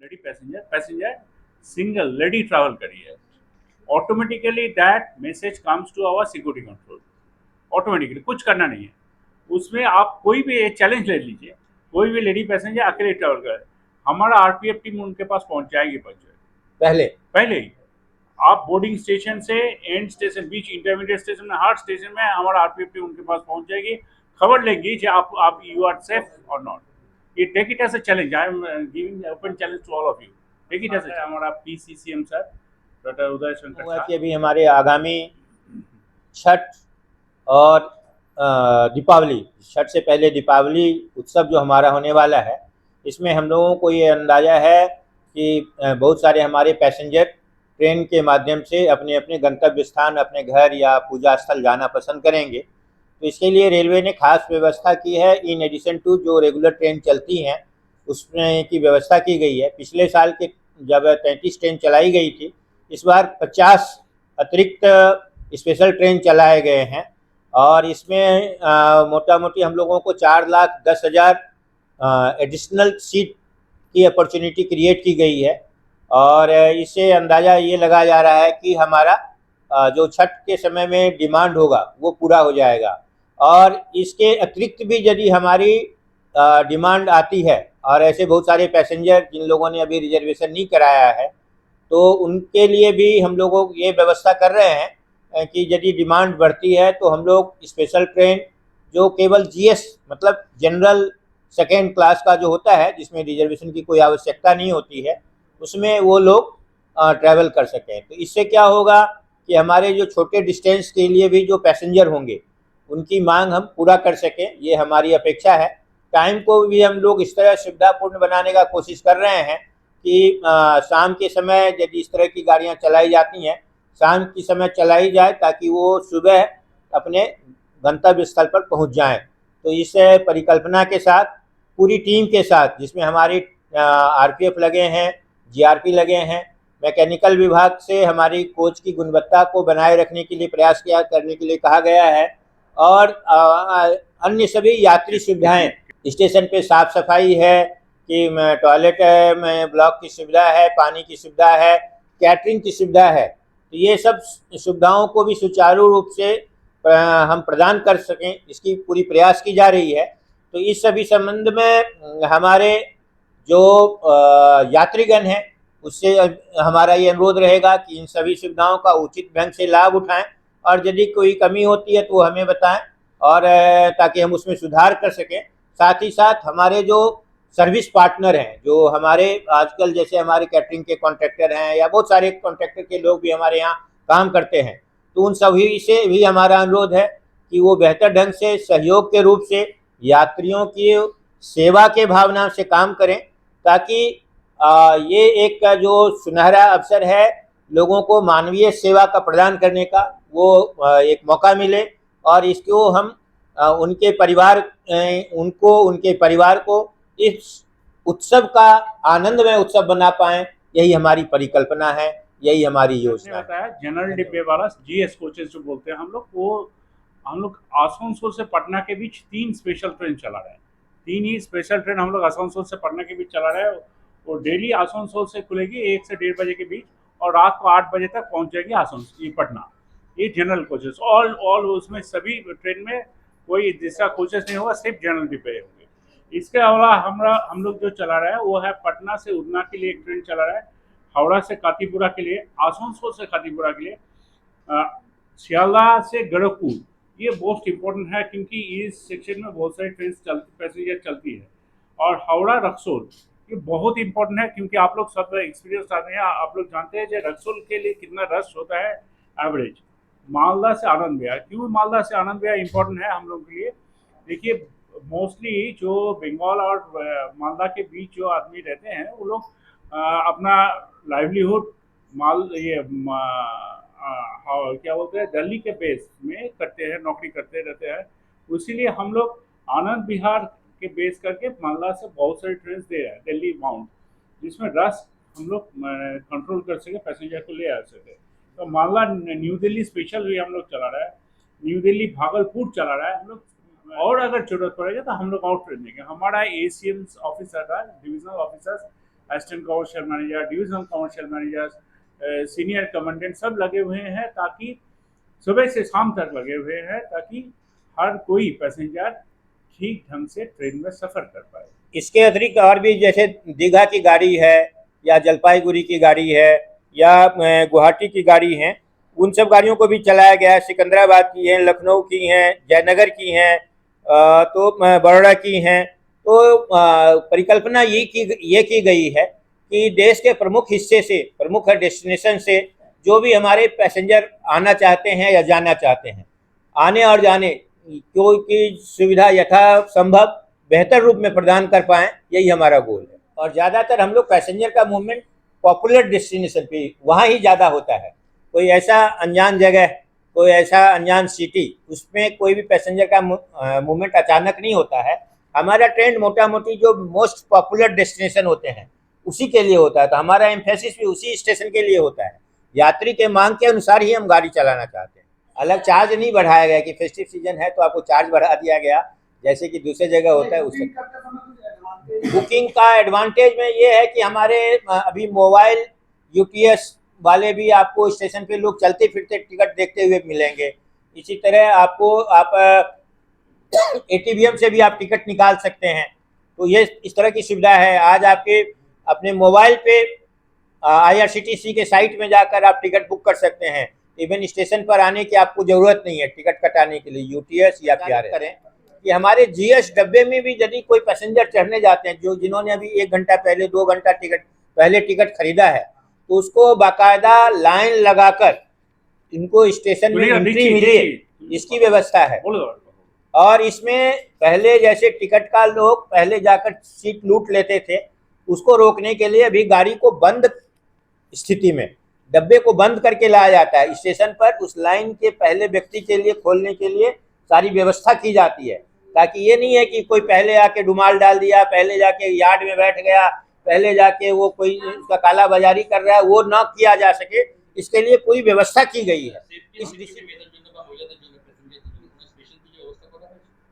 lady passenger single lady travel करी है, automatically that message comes to our security control. Automatically कुछ करना नहीं है उसमें। आप कोई भी चैलेंज ले लीजिए, कोई भी लेडी पैसेंजर अकेले ट्रैवल करे, हमारा आरपीएफ टीम उनके पास पहुंच जाएगी पहले पहले ही। आप बोर्डिंग स्टेशन से and station, beach intermediate station में, हर स्टेशन में हमारा आरपीएफ टीम उनके पास पहुंच जाएगी, खबर लेंगी कि आप यू आर सेफ और नॉट। ये take it as a challenge, I am giving open challenge to all of you. Take it as हमारा PCCM sir doctor Uday Shankar हुआ झा। कि अभी हमारे आगामी छठ और दीपावली, छठ से पहले दीपावली उत्सव जो हमारा होने वाला है, इसमें हम लोगों को ये अंदाज़ा है कि बहुत सारे हमारे पैसेंजर ट्रेन के माध्यम से अपने अपने गंतव्य स्थान, अपने घर या पूजा स्थल जाना पसंद करेंगे। तो इसके लिए रेलवे ने खास व्यवस्था की है, इन एडिशन टू जो रेगुलर ट्रेन चलती हैं उसमें की व्यवस्था की गई है। पिछले साल के जब 33 ट्रेन चलाई गई थी, इस बार 50 अतिरिक्त स्पेशल ट्रेन चलाए गए हैं और इसमें मोटा मोटी हम लोगों को 4,10,000 एडिशनल सीट की अपॉर्चुनिटी क्रिएट की गई है। और इससे अंदाज़ा ये लगाया जा रहा है कि हमारा जो छठ के समय में डिमांड होगा वो पूरा हो जाएगा। और इसके अतिरिक्त भी यदि हमारी डिमांड आती है और ऐसे बहुत सारे पैसेंजर जिन लोगों ने अभी रिजर्वेशन नहीं कराया है, तो उनके लिए भी हम लोगों ये व्यवस्था कर रहे हैं कि यदि डिमांड बढ़ती है तो हम लोग स्पेशल ट्रेन जो केवल जीएस मतलब जनरल सेकेंड क्लास का जो होता है, जिसमें रिजर्वेशन की कोई आवश्यकता नहीं होती है, उसमें वो लोग ट्रैवल कर सकें। तो इससे क्या होगा कि हमारे जो छोटे डिस्टेंस के लिए भी जो पैसेंजर होंगे उनकी मांग हम पूरा कर सकें, ये हमारी अपेक्षा है। टाइम को भी हम लोग इस तरह सुविधापूर्ण बनाने का कोशिश कर रहे हैं कि शाम के समय यदि इस तरह की गाड़ियां चलाई जाती हैं, शाम के समय चलाई जाए ताकि वो सुबह अपने गंतव्य स्थल पर पहुंच जाएं। तो इस परिकल्पना के साथ पूरी टीम के साथ, जिसमें हमारी आरपीएफ लगे हैं, जीआरपी लगे हैं, मैकेनिकल विभाग से हमारी कोच की गुणवत्ता को बनाए रखने के लिए प्रयास किया करने के लिए कहा गया है, और अन्य सभी यात्री सुविधाएं, स्टेशन पे साफ सफाई है कि टॉयलेट है, में ब्लॉक की सुविधा है, पानी की सुविधा है, कैटरिंग की सुविधा है। तो ये सब सुविधाओं को भी सुचारू रूप से हम प्रदान कर सकें, इसकी पूरी प्रयास की जा रही है। तो इस सभी संबंध में हमारे जो यात्रीगण हैं उससे हमारा ये अनुरोध रहेगा कि इन सभी सुविधाओं का उचित ढंग से लाभ उठाएं और यदि कोई कमी होती है तो वो हमें बताएं, और ताकि हम उसमें सुधार कर सकें। साथ ही साथ हमारे जो सर्विस पार्टनर हैं, जो हमारे आजकल जैसे हमारे कैटरिंग के कॉन्ट्रैक्टर हैं या बहुत सारे कॉन्ट्रैक्टर के लोग भी हमारे यहाँ काम करते हैं, तो उन सभी से भी हमारा अनुरोध है कि वो बेहतर ढंग से सहयोग के रूप से यात्रियों की सेवा के भावना से काम करें, ताकि ये एक जो सुनहरा अवसर है लोगों को मानवीय सेवा का प्रदान करने का, वो एक मौका मिले और इसको हम उनके परिवार उनको उनके परिवार को इस उत्सव का आनंदमय उत्सव बना पाएं, यही हमारी परिकल्पना है, यही हमारी योजना है। जनरल है। डिब्बे वाला जीएस कोचेस जो बोलते हैं हम लोग, वो हम लोग आसनसोल से पटना के बीच 3 स्पेशल ट्रेन चला रहे हैं। 3 ही स्पेशल ट्रेन हम लोग आसनसोल से पटना के बीच चला रहे हैं। और डेली आसनसोल से खुलेगी 1 से 1:30 बजे के बीच और रात को 8 बजे तक पहुंच जाएगी आसनसोल पटना। ये जनरल कोचेस ऑल ऑल उसमें सभी ट्रेन में कोई दूसरा कोचेस नहीं होगा, सिर्फ जनरल डिब्बे होंगे। इसके अलावा हम लोग जो चला रहे हैं वो है पटना से उधना के लिए एक ट्रेन चला रहा है, हावड़ा से कातीपुरा के लिए, आसनसोल से कातीपुरा के लिए, सियालदह से गोरखपुर। ये मोस्ट इम्पोर्टेंट है क्योंकि इस सेक्शन में बहुत सारी ट्रेन पैसेंजर चलती है। और हावड़ा रक्सौल ये बहुत इंपॉर्टेंट है क्योंकि आप लोग सब एक्सपीरियंस आते हैं, आप लोग जानते हैं कि रक्सौल के लिए कितना रश होता है एवरेज। मालदा से आनंद विहार, क्यों मालदा से आनंद विहार इंपॉर्टेंट है हम लोग के लिए? देखिए, मोस्टली जो बंगाल और मालदा के बीच जो आदमी रहते हैं वो लोग अपना लाइवलीहुड माल ये क्या बोलते हैं दिल्ली के बेस में करते हैं, नौकरी करते रहते हैं। इसीलिए हम लोग आनंद विहार के बेस करके मालदा से बहुत सारी ट्रेन दे रहे हैं दिल्ली माउंट, जिसमें रश हम लोग कंट्रोल कर सके, पैसेंजर को ले आ सके। तो मालदा न्यू दिल्ली स्पेशल भी हम लोग चला रहा है, न्यू दिल्ली भागलपुर चला रहा है हम लोग। और अगर जरूरत पड़ेगा तो हम लोग और ट्रेन देंगे। हमारा एसीएम ऑफिसर का divisional officer assistant commercial manager, divisional commercial managers, senior commandant सब लगे हुए हैं, ताकि सुबह से शाम तक लगे हुए हैं, ताकि हर कोई पैसेंजर ठीक ढंग से ट्रेन में सफ़र कर पाए। इसके अतिरिक्त और भी जैसे दीघा की गाड़ी है या जलपाईगुड़ी की गाड़ी है या गुवाहाटी की गाड़ी है, उन सब गाड़ियों को भी चलाया गया है। सिकंदराबाद की हैं, लखनऊ की हैं, जयनगर की हैं, तो बड़ौदा की हैं। तो परिकल्पना ये की गई है कि देश के प्रमुख हिस्से से, प्रमुख डेस्टिनेशन से जो भी हमारे पैसेंजर आना चाहते हैं या जाना चाहते हैं, आने और जाने की सुविधा यथासंभव बेहतर रूप में प्रदान कर पाएं, यही हमारा गोल है। और ज़्यादातर हम लोग पैसेंजर का मूवमेंट पॉपुलर डेस्टिनेशन पे वहाँ ही ज़्यादा होता है। कोई ऐसा अनजान जगह, कोई ऐसा अनजान सिटी, उसमें कोई भी पैसेंजर का मूवमेंट अचानक नहीं होता है। हमारा ट्रेंड मोटा मोटी जो मोस्ट पॉपुलर डेस्टिनेशन होते हैं उसी के लिए होता है, तो हमारा एम्फेसिस भी उसी स्टेशन के लिए होता है। यात्री के मांग के अनुसार ही हम गाड़ी चलाना चाहते हैं। अलग चार्ज नहीं बढ़ाया गया कि फेस्टिव सीजन है तो आपको चार्ज बढ़ा दिया गया, जैसे कि दूसरी जगह होता है उससे। बुकिंग का एडवांटेज में ये है कि हमारे अभी मोबाइल यूपीएस वाले भी आपको स्टेशन पे लोग चलते फिरते टिकट देखते हुए मिलेंगे। इसी तरह आप एटीवीएम से भी आप टिकट निकाल सकते हैं। तो ये इस तरह की सुविधा है। आज आपके अपने मोबाइल पे आईआरसीटीसी के साइट में जाकर आप टिकट बुक कर सकते हैं। इवन स्टेशन पर आने की आपको जरूरत नहीं है टिकट कटाने के लिए। यूटीएस या पीआरएस करें कि हमारे जीएस डब्बे में भी यदि कोई पैसेंजर चढ़ने जाते हैं, जो जिन्होंने अभी 1 घंटा पहले 2 घंटा पहले टिकट खरीदा है, तो उसको बाकायदा लाइन लगाकर इनको स्टेशन में एंट्री मिले, इसकी व्यवस्था है। और इसमें पहले जैसे टिकट का लोग पहले जाकर सीट लूट लेते थे, उसको रोकने के लिए अभी गाड़ी को बंद स्थिति में डब्बे को बंद करके लाया जाता है स्टेशन पर। उस लाइन के पहले व्यक्ति के लिए खोलने के लिए सारी व्यवस्था की जाती है, ताकि ये नहीं है कि कोई पहले आके रुमाल डाल दिया, पहले जाके यार्ड में बैठ गया, पहले जाके वो कोई उसका काला बाजारी कर रहा है, वो ना किया जा सके। इसके लिए पूरी व्यवस्था की गई है।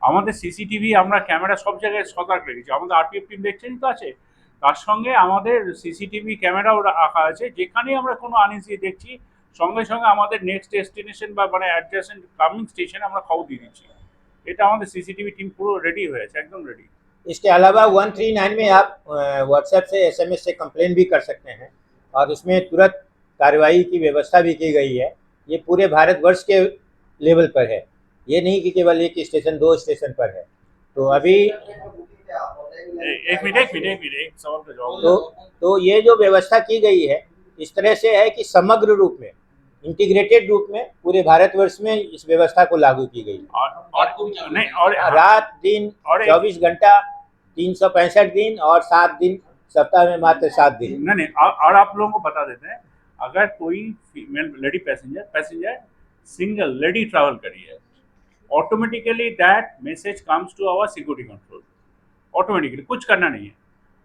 আমাদের সিসিটিভি আমরা ক্যামেরা সব জায়গায় সতর্ক রেখেছি। আমাদের আরপিএফ টিম দেখছেন তো আছে, তার সঙ্গে আমাদের সিসিটিভি ক্যামেরাও রাখা আছে। যেখানেই আমরা কোনো আনইজি দেখছি, সঙ্গে সঙ্গে আমাদের নেক্সট ডেস্টিনেশন বা মানে অ্যাডজেসেন্ট কামিং স্টেশনে আমরা খবর দিয়ে দিচ্ছি। এটা আমাদের সিসিটিভি টিম পুরো রেডি হয়ে আছে, একদম रेडी। इसके अलावा 139 में आप व्हाट्सएप से एसएमएस से कंप्लेन भी कर सकते हैं और इसमें तुरंत कार्रवाई की व्यवस्था भी की गई है। ये पूरे भारतवर्ष के लेवल पर है, ये नहीं कि केवल एक स्टेशन 2 स्टेशन पर है। तो अभी एक मिनट एक सवाल का जवाब। तो ये जो व्यवस्था की गई है इस तरह से है कि समग्र रूप में, इंटीग्रेटेड रूप में पूरे भारतवर्ष में इस व्यवस्था को लागू की गई। और रात दिन 24 घंटा 365 दिन और 7 दिन सप्ताह में मात्र 7 दिन। नहीं और आप लोगों को बता देते हैं, अगर कोई female lady passenger single lady travel करी है, automatically that message comes to our security control. Automatically कुछ करना नहीं है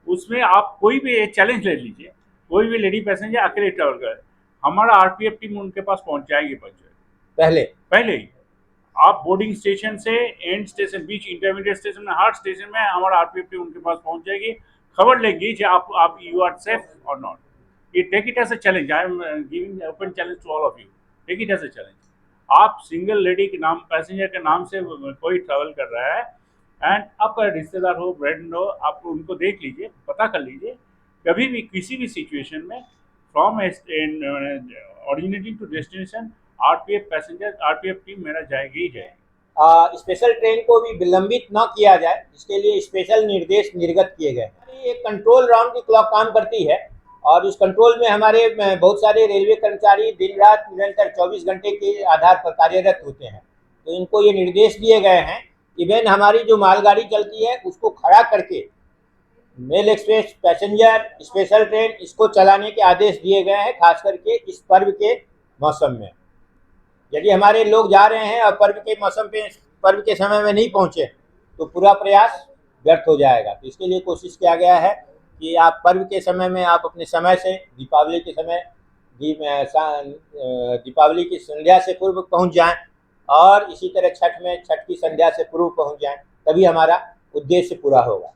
उसमें। आप कोई भी चैलेंज ले लीजिए, कोई भी लेडी पैसेंजर अकेले ट्रैवल करे, हमारा आरपीएफ टीम उनके पास पहुंच जाएगी पहले ही। आप बोर्डिंग स्टेशन से and station, beach intermediate station में, हर स्टेशन में हमारा आरपीएफ टीम उनके पास पहुंच जाएगी, खबर लेंगी कि आप यू आर सेफ और नॉट। ये take it as a challenge. I am giving open challenge to all of you, take it as a challenge. आप सिंगल लेडी के नाम, पैसेंजर के नाम से कोई ट्रैवल कर रहा है एंड आपका रिश्तेदार हो, फ्रेंड हो, आप उनको देख लीजिए, पता कर लीजिए। कभी भी किसी भी सिचुएशन में from originating to destination RPF team मेरा जाएगी ही जाएगी। स्पेशल ट्रेन को भी विलंबित न किया जाए, इसके लिए स्पेशल निर्देश निर्गत किए गए। एक कंट्रोल राउंड की क्लॉक काम करती है और उस कंट्रोल में हमारे बहुत सारे रेलवे कर्मचारी दिन रात निरंतर 24 घंटे के आधार पर कार्यरत होते हैं। तो इनको ये निर्देश दिए गए हैं। इवन हमारी जो मालगाड़ी चलती है उसको खड़ा करके mail express, passenger, special train, इसको चलाने के आदेश दिए गए हैं, खास करके इस पर्व के मौसम में। यदि हमारे लोग जा रहे हैं और पर्व के मौसम पे, पर्व के समय में नहीं पहुंचे तो पूरा प्रयास व्यर्थ हो जाएगा। तो इसके लिए कोशिश किया गया है कि आप पर्व के समय में आप अपने समय से, दीपावली के समय, दीपावली की संध्या से पूर्व पहुंच जाएं और इसी तरह छठ में छठ की संध्या से पूर्व पहुंच जाएं, तभी हमारा उद्देश्य पूरा होगा।